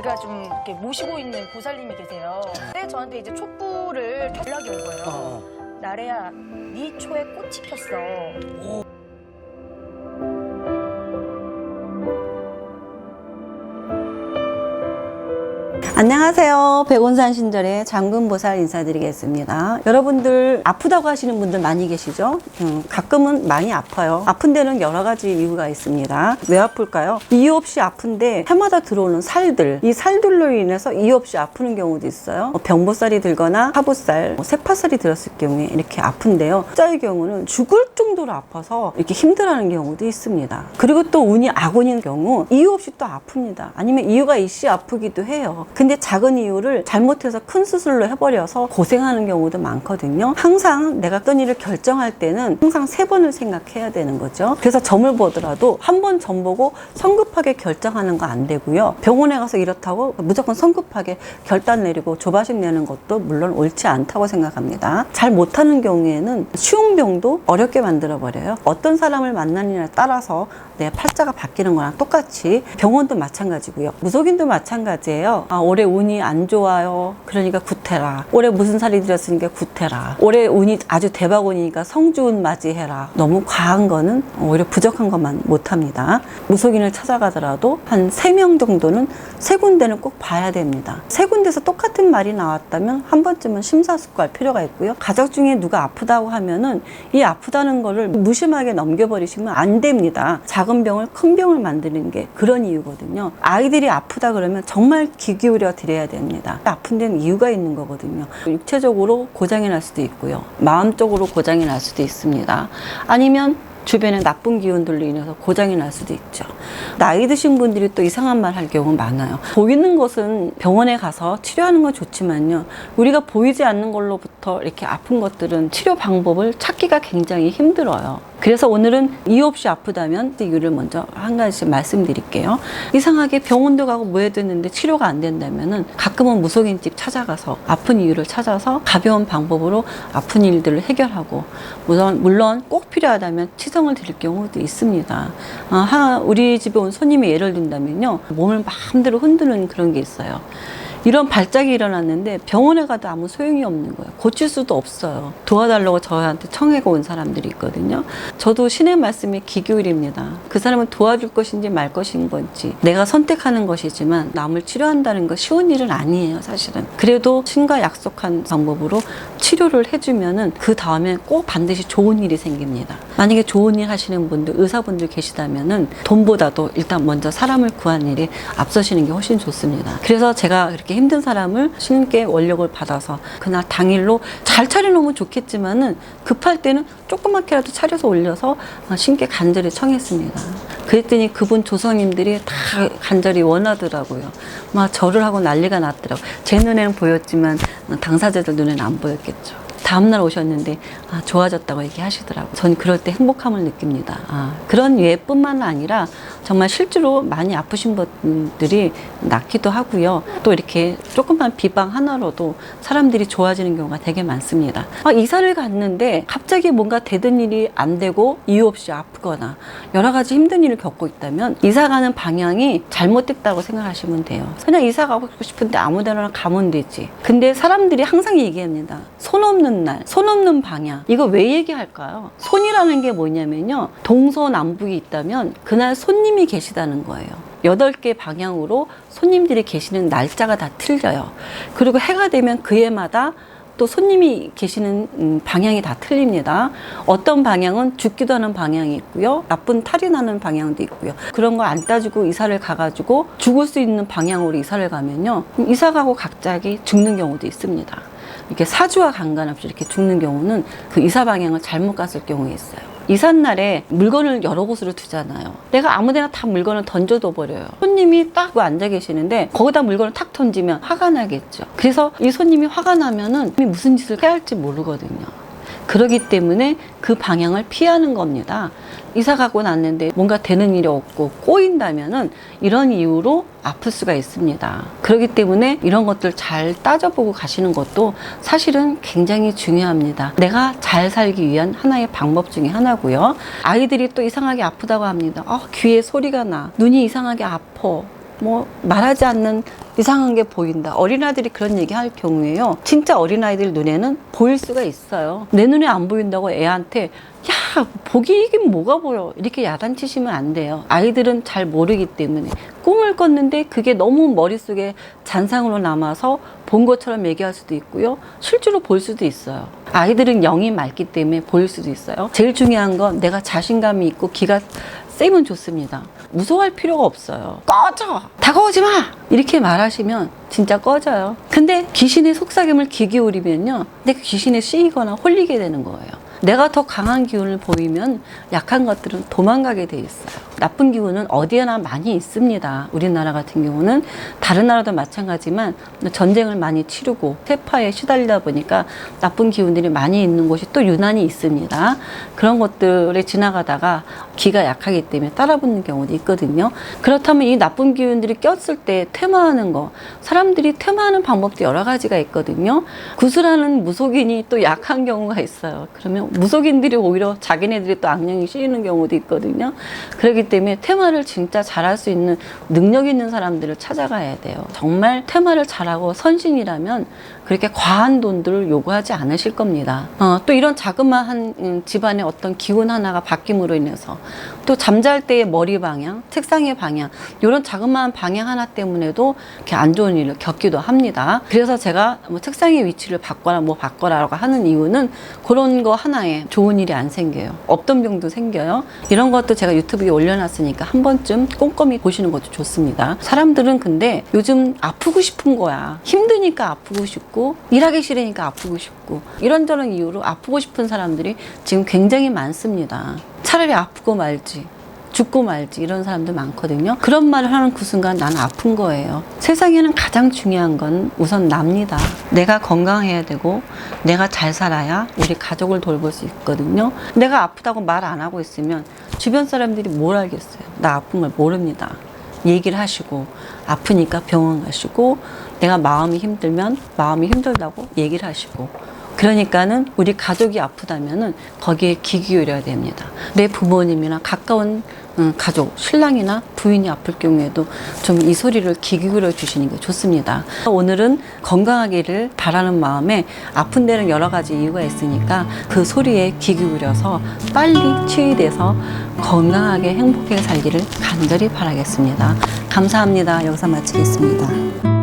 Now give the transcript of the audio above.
제가 좀 이렇게 모시고 있는 보살님이 계세요. 근데 저한테 이제 촛불을 연락이 온 거예요. 나래야, 네 초에 꽃이 폈어. 안녕하세요. 백운산 신절의 장군보살 인사드리겠습니다. 여러분들 아프다고 하시는 분들 많이 계시죠? 가끔은 많이 아파요. 아픈 데는 여러 가지 이유가 있습니다. 왜 아플까요? 이유 없이 아픈데 해마다 들어오는 살들, 이 살들로 인해서 이유 없이 아프는 경우도 있어요. 병보살이 들거나 하부살, 세파살이 들었을 경우에 이렇게 아픈데요. 자의 경우는 죽을 정도로 아파서 이렇게 힘들어하는 경우도 있습니다. 그리고 또 운이 악운인 경우 이유 없이 또 아픕니다. 아니면 이유가 있이 아프기도 해요. 근데 작은 이유를 잘못해서 큰 수술로 해버려서 고생하는 경우도 많거든요. 항상 내가 어떤 일을 결정할 때는 항상 3번을 생각해야 되는 거죠. 그래서 점을 보더라도 한 번 점 보고 성급하게 결정하는 거 안 되고요. 병원에 가서 이렇다고 무조건 성급하게 결단 내리고 조바심 내는 것도 물론 옳지 않다고 생각합니다. 잘 못하는 경우에는 쉬운 병도 어렵게 만들어 버려요. 어떤 사람을 만나느냐에 따라서 내 팔자가 바뀌는 거랑 똑같이 병원도 마찬가지고요. 무속인도 마찬가지예요. 올해 운이 안 좋아요. 그러니까 구태라. 올해 무슨 살이 들었으니까 구태라. 올해 운이 아주 대박운이니까 성주운 맞이해라. 너무 과한 거는 오히려 부족한 것만 못합니다. 무속인을 찾아가더라도 한 3명 정도는 3군데는 꼭 봐야 됩니다. 3군데서 똑같은 말이 나왔다면 한 번쯤은 심사숙고할 필요가 있고요. 가족 중에 누가 아프다고 하면은 이 아프다는 거를 무심하게 넘겨버리시면 안 됩니다. 작은 병을 큰 병을 만드는 게 그런 이유거든요. 아이들이 아프다 그러면 정말 귀 기울여 드려야 됩니다. 아픈 데는 이유가 있는 거거든요. 육체적으로 고장이 날 수도 있고요. 마음적으로 고장이 날 수도 있습니다. 아니면 주변에 나쁜 기운들로 인해서 고장이 날 수도 있죠. 나이 드신 분들이 또 이상한 말 할 경우 많아요. 보이는 것은 병원에 가서 치료하는 건 좋지만요. 우리가 보이지 않는 걸로부터 이렇게 아픈 것들은 치료 방법을 찾기가 굉장히 힘들어요. 그래서 오늘은 이유 없이 아프다면 이유를 먼저 한 가지씩 말씀드릴게요. 이상하게 병원도 가고 뭐 해도 했는데 치료가 안 된다면은 가끔은 무속인집 찾아가서 아픈 이유를 찾아서 가벼운 방법으로 아픈 일들을 해결하고, 물론 꼭 필요하다면 치성을 드릴 경우도 있습니다. 우리 집에 온 손님이 예를 든다면요, 몸을 마음대로 흔드는 그런 게 있어요. 이런 발작이 일어났는데 병원에 가도 아무 소용이 없는 거예요. 고칠 수도 없어요. 도와달라고 저한테 청해가 온 사람들이 있거든요. 저도 신의 말씀에 귀 기울입니다. 그 사람은 도와줄 것인지 말 것인 건지 내가 선택하는 것이지만 남을 치료한다는 거 쉬운 일은 아니에요, 사실은. 그래도 신과 약속한 방법으로 치료를 해주면은 그 다음에 꼭 반드시 좋은 일이 생깁니다. 만약에 좋은 일 하시는 분들, 의사분들 계시다면은 돈보다도 일단 먼저 사람을 구한 일이 앞서시는 게 훨씬 좋습니다. 그래서 제가 그렇게 힘든 사람을 신께 원력을 받아서 그날 당일로 잘 차려놓으면 좋겠지만은 급할 때는 조그맣게라도 차려서 올려서 신께 간절히 청했습니다. 그랬더니 그분 조상님들이 다 간절히 원하더라고요. 막 절을 하고 난리가 났더라고요. 제 눈에는 보였지만 당사자들 눈에는 안 보였겠죠. 다음날 오셨는데 좋아졌다고 얘기하시더라고요. 전 그럴 때 행복함을 느낍니다. 그런 예뿐만 아니라 정말 실제로 많이 아프신 분들이 낫기도 하고요. 또 이렇게 조그만 비방 하나로도 사람들이 좋아지는 경우가 되게 많습니다. 이사를 갔는데 갑자기 뭔가 되던 일이 안 되고 이유 없이 아프거나 여러 가지 힘든 일을 겪고 있다면 이사 가는 방향이 잘못됐다고 생각하시면 돼요. 그냥 이사 가고 싶은데 아무 데나 가면 되지. 근데 사람들이 항상 얘기합니다. 손 없는 날, 손 없는 방향. 이거 왜 얘기할까요? 손이라는 게 뭐냐면요, 동서남북이 있다면 그날 손님이 계시다는 거예요. 8개 방향으로 손님들이 계시는 날짜가 다 틀려요. 그리고 해가 되면 그 해마다 또 손님이 계시는 방향이 다 틀립니다. 어떤 방향은 죽기도 하는 방향이 있고요, 나쁜 탈이 나는 방향도 있고요. 그런 거 안 따지고 이사를 가가지고 죽을 수 있는 방향으로 이사를 가면요, 이사 가고 갑자기 죽는 경우도 있습니다. 이렇게 사주와 상관없이 이렇게 죽는 경우는 그 이사 방향을 잘못 갔을 경우에 있어요. 이삿날에 물건을 여러 곳으로 두잖아요. 내가 아무데나 다 물건을 던져둬 버려요. 손님이 딱 앉아 계시는데 거기다 물건을 탁 던지면 화가 나겠죠. 그래서 이 손님이 화가 나면은 무슨 짓을 해야 할지 모르거든요. 그렇기 때문에 그 방향을 피하는 겁니다. 이사 가고 났는데 뭔가 되는 일이 없고 꼬인다면은 이런 이유로 아플 수가 있습니다. 그렇기 때문에 이런 것들 잘 따져보고 가시는 것도 사실은 굉장히 중요합니다. 내가 잘 살기 위한 하나의 방법 중에 하나고요. 아이들이 또 이상하게 아프다고 합니다. 귀에 소리가 나, 눈이 이상하게 아파, 뭐 말하지 않는 이상한 게 보인다. 어린아이들이 그런 얘기 할 경우에요. 진짜 어린아이들 눈에는 보일 수가 있어요. 내 눈에 안 보인다고 애한테 야, 보기긴 뭐가 보여. 이렇게 야단치시면 안 돼요. 아이들은 잘 모르기 때문에. 꿈을 꿨는데 그게 너무 머릿속에 잔상으로 남아서 본 것처럼 얘기할 수도 있고요. 실제로 볼 수도 있어요. 아이들은 영이 맑기 때문에 보일 수도 있어요. 제일 중요한 건 내가 자신감이 있고 기가 세면 좋습니다. 무서워할 필요가 없어요. 꺼져! 다가오지 마! 이렇게 말하시면 진짜 꺼져요. 근데 귀신의 속삭임을 귀 기울이면요. 내가 귀신에 씌이거나 홀리게 되는 거예요. 내가 더 강한 기운을 보이면 약한 것들은 도망가게 돼 있어요. 나쁜 기운은 어디에나 많이 있습니다. 우리나라 같은 경우는 다른 나라도 마찬가지지만 전쟁을 많이 치르고 세파에 시달리다 보니까 나쁜 기운들이 많이 있는 곳이 또 유난히 있습니다. 그런 것들에 지나가다가 기가 약하기 때문에 따라붙는 경우도 있거든요. 그렇다면 이 나쁜 기운들이 꼈을 때 퇴마하는 거, 사람들이 퇴마하는 방법도 여러 가지가 있거든요. 구슬하는 무속인이 또 약한 경우가 있어요. 그러면 무속인들이 오히려 자기네들이 또 악령이 씌이는 경우도 있거든요. 그렇기 때문에 퇴마를 진짜 잘할 수 있는 능력 있는 사람들을 찾아가야 돼요. 정말 퇴마를 잘하고 선신이라면 그렇게 과한 돈들을 요구하지 않으실 겁니다. 또 이런 자그마한 집안의 어떤 기운 하나가 바뀜으로 인해서 또 잠잘 때의 머리 방향, 책상의 방향, 이런 자그마한 방향 하나 때문에도 이렇게 안 좋은 일을 겪기도 합니다. 그래서 제가 뭐 책상의 위치를 바꿔라 뭐 바꿔라라고 하는 이유는 그런 거 하나에 좋은 일이 안 생겨요. 없던 병도 생겨요. 이런 것도 제가 유튜브에 올려놨으니까 한 번쯤 꼼꼼히 보시는 것도 좋습니다. 사람들은 근데 요즘 아프고 싶은 거야. 힘드니까 아프고 싶고 일하기 싫으니까 아프고 싶고 이런저런 이유로 아프고 싶은 사람들이 지금 굉장히 많습니다. 차라리 아프고 말지 죽고 말지 이런 사람들 많거든요. 그런 말을 하는 그 순간 나는 아픈 거예요. 세상에는 가장 중요한 건 우선 납니다. 내가 건강해야 되고 내가 잘 살아야 우리 가족을 돌볼 수 있거든요. 내가 아프다고 말 안 하고 있으면 주변 사람들이 뭘 알겠어요. 나 아픈 걸 모릅니다. 얘기를 하시고 아프니까 병원 가시고 내가 마음이 힘들면 마음이 힘들다고 얘기를 하시고 그러니까는 우리 가족이 아프다면은 거기에 귀 기울여야 됩니다. 내 부모님이나 가까운 가족, 신랑이나 부인이 아플 경우에도 좀 이 소리를 귀 기울여 주시는 게 좋습니다. 오늘은 건강하기를 바라는 마음에 아픈 데는 여러 가지 이유가 있으니까 그 소리에 귀 기울여서 빨리 치유돼서 건강하게 행복하게 살기를 간절히 바라겠습니다. 감사합니다. 여기서 마치겠습니다.